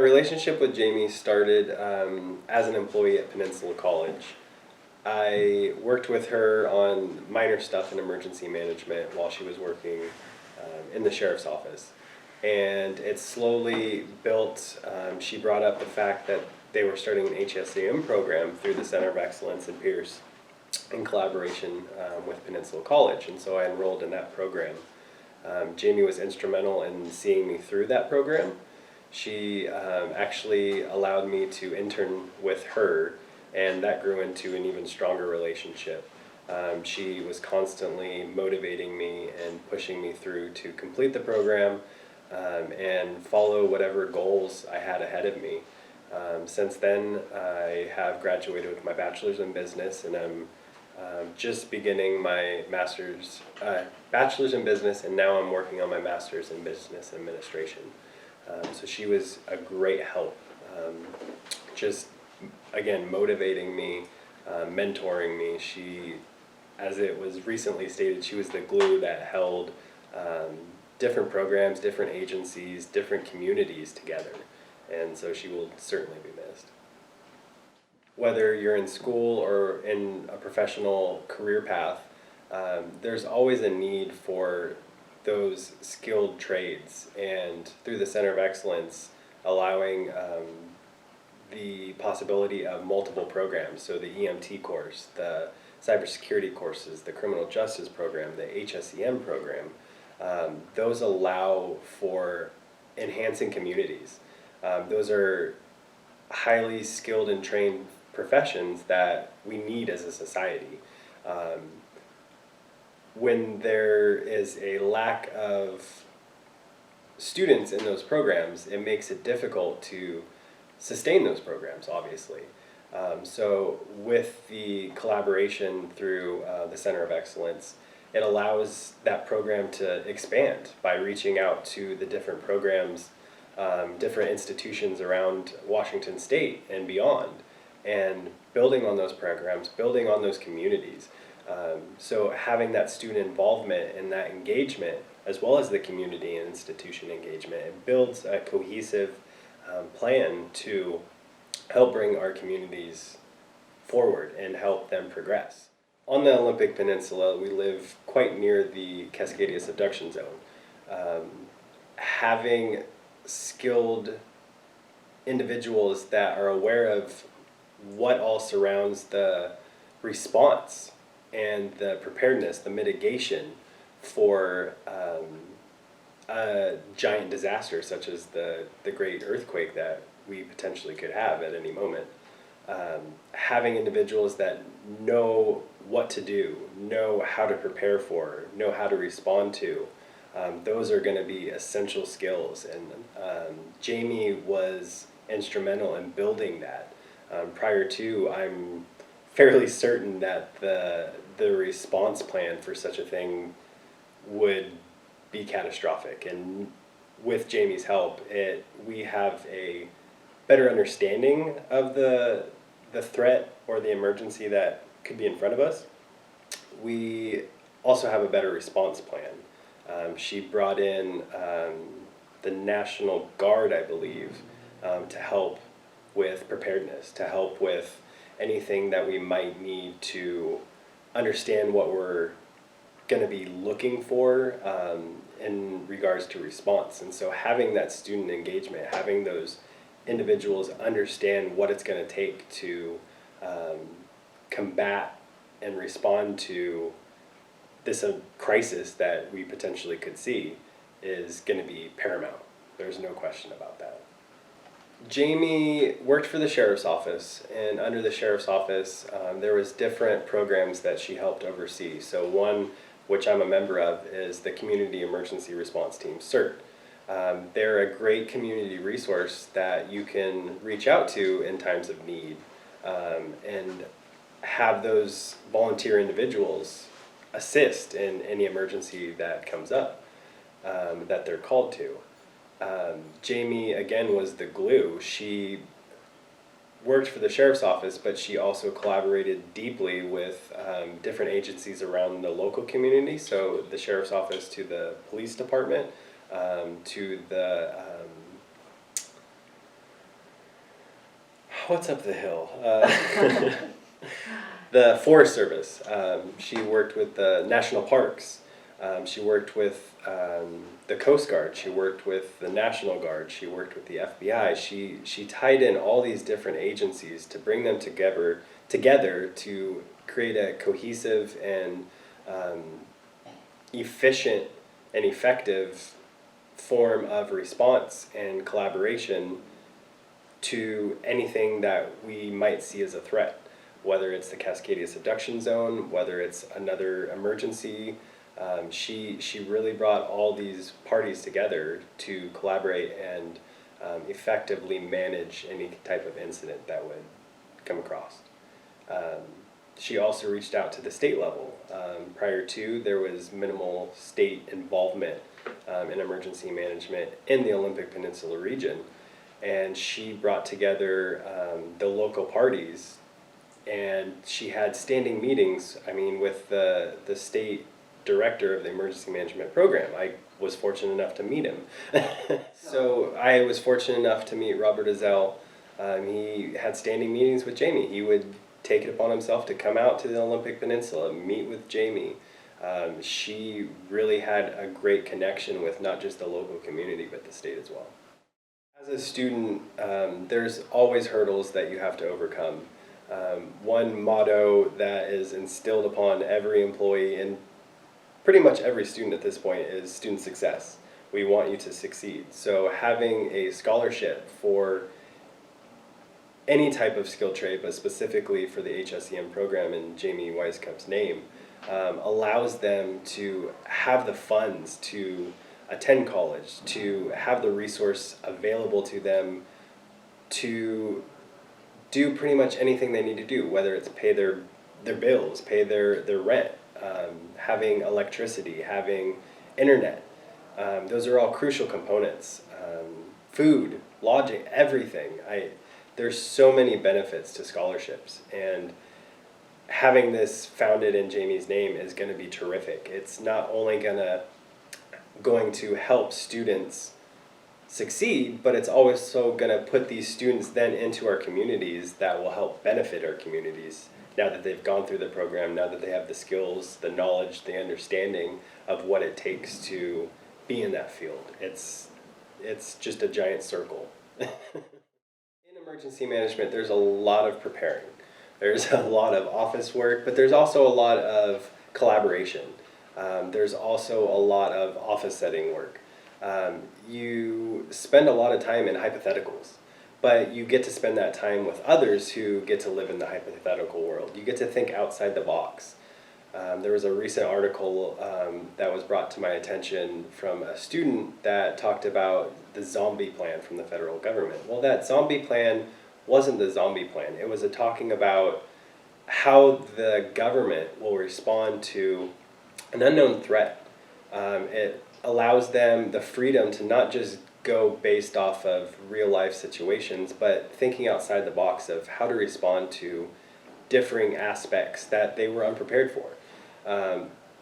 My relationship with Jamie started as an employee at Peninsula College. I worked with her on minor stuff in emergency management while she was working in the sheriff's office. And it slowly built. She brought up the fact that they were starting an HSEM program through the Center of Excellence in Pierce in collaboration with Peninsula College. And so I enrolled in that program. Jamie was instrumental in seeing me through that program. She actually allowed me to intern with her, and that grew into an even stronger relationship. She was constantly motivating me and pushing me through to complete the program and follow whatever goals I had ahead of me. Since then, I have graduated with my bachelor's in business, and I'm just beginning my bachelor's in business, and now I'm working on my master's in business administration. So she was a great help, just again motivating me, mentoring me. She, as it was recently stated, she was the glue that held different programs, different agencies, different communities together, and so she will certainly be missed. Whether you're in school or in a professional career path, there's always a need for those skilled trades, and through the Center of Excellence, allowing the possibility of multiple programs, so the EMT course, the cybersecurity courses, the criminal justice program, the HSEM program, those allow for enhancing communities. Those are highly skilled and trained professions that we need as a society. When there is a lack of students in those programs, it makes it difficult to sustain those programs, obviously. So with the collaboration through the Center of Excellence, it allows that program to expand by reaching out to the different programs, different institutions around Washington State and beyond, and building on those programs, building on those communities. So having that student involvement and that engagement, as well as the community and institution engagement, it builds a cohesive plan to help bring our communities forward and help them progress. On the Olympic Peninsula, we live quite near the Cascadia subduction zone. Having skilled individuals that are aware of what all surrounds the response and the preparedness, the mitigation for a giant disaster such as the great earthquake that we potentially could have at any moment. Having individuals that know what to do, know how to prepare for, know how to respond to, those are going to be essential skills, and Jamie was instrumental in building that. Prior to, I'm fairly certain that the response plan for such a thing would be catastrophic, and with Jamie's help, we have a better understanding of the threat or the emergency that could be in front of us. We also have a better response plan. She brought in the National Guard, I believe, to help with preparedness, to help with anything that we might need to understand what we're going to be looking for in regards to response. And so having that student engagement, having those individuals understand what it's going to take to combat and respond to this crisis that we potentially could see is going to be paramount. There's no question about that. Jamie worked for the sheriff's office, and under the sheriff's office there was different programs that she helped oversee. So one, which I'm a member of, is the Community Emergency Response Team, CERT. They're a great community resource that you can reach out to in times of need, and have those volunteer individuals assist in any emergency that comes up that they're called to. Jamie, again, was the glue. She worked for the sheriff's office, but she also collaborated deeply with different agencies around the local community, so the sheriff's office to the police department, to the what's up the hill? The Forest Service. She worked with the national parks. She worked with the Coast Guard. She worked with the National Guard. She worked with the FBI. She tied in all these different agencies to bring them together to create a cohesive and efficient and effective form of response and collaboration to anything that we might see as a threat, whether it's the Cascadia Subduction Zone, whether it's another emergency. She really brought all these parties together to collaborate and effectively manage any type of incident that would come across. She also reached out to the state level. Prior to, there was minimal state involvement in emergency management in the Olympic Peninsula region. And she brought together the local parties, and she had standing meetings, with the state director of the emergency management program. I was fortunate enough to meet him. So I was fortunate enough to meet Robert Azell. He had standing meetings with Jamye. He would take it upon himself to come out to the Olympic Peninsula, meet with Jamye. She really had a great connection with not just the local community, but the state as well. As a student, there's always hurdles that you have to overcome. One motto that is instilled upon every employee and pretty much every student at this point is student success. We want you to succeed. So having a scholarship for any type of skilled trade, but specifically for the HSEM program in Jamye Wisecup's name, allows them to have the funds to attend college, to have the resource available to them to do pretty much anything they need to do, whether it's pay their bills, pay their rent, having electricity, having internet. Those are all crucial components. Food, lodging, everything. There's so many benefits to scholarships, and having this founded in Jamye's name is going to be terrific. It's not only going to help students succeed, but it's also going to put these students then into our communities that will help benefit our communities now that they've gone through the program, now that they have the skills, the knowledge, the understanding of what it takes to be in that field. It's just a giant circle. In emergency management, there's a lot of preparing. There's a lot of office work, but there's also a lot of collaboration. There's also a lot of office setting work. You spend a lot of time in hypotheticals, but you get to spend that time with others who get to live in the hypothetical world. You get to think outside the box. There was a recent article that was brought to my attention from a student that talked about the zombie plan from the federal government. Well, that zombie plan wasn't the zombie plan. It was talking about how the government will respond to an unknown threat. It allows them the freedom to not just go based off of real life situations, but thinking outside the box of how to respond to differing aspects that they were unprepared for.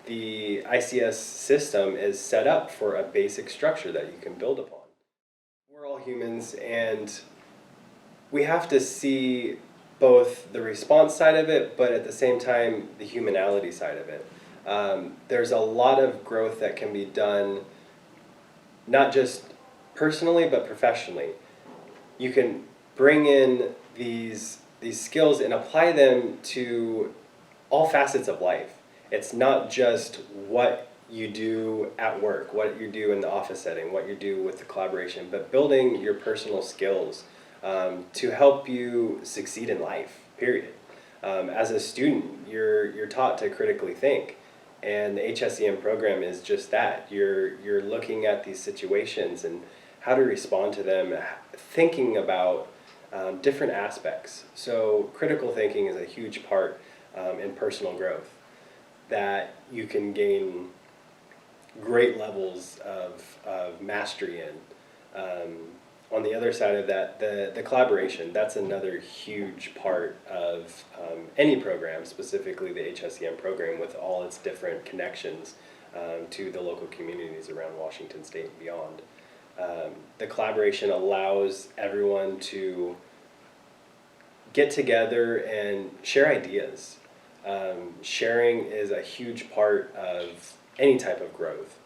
The ICS system is set up for a basic structure that you can build upon. We're all humans, and we have to see both the response side of it, but at the same time, the humanality side of it. There's a lot of growth that can be done, not just personally, but professionally. You can bring in these skills and apply them to all facets of life. It's not just what you do at work, what you do in the office setting, what you do with the collaboration, but building your personal skills to help you succeed in life, period. As a student, you're taught to critically think, and the HSEM program is just that. You're looking at these situations and how to respond to them, thinking about different aspects. So critical thinking is a huge part in personal growth that you can gain great levels of mastery in. On the other side of that, the collaboration, that's another huge part of any program, specifically the HSEM program with all its different connections to the local communities around Washington State and beyond. The collaboration allows everyone to get together and share ideas. Sharing is a huge part of any type of growth.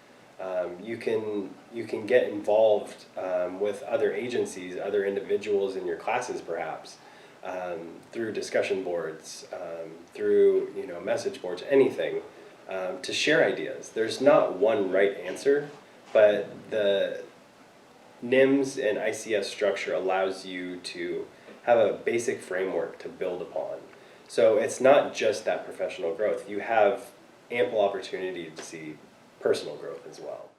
You can get involved with other agencies, other individuals in your classes, perhaps through discussion boards, through message boards, anything, to share ideas. There's not one right answer, but the NIMS and ICS structure allows you to have a basic framework to build upon. So it's not just that professional growth. You have ample opportunity to see personal growth as well.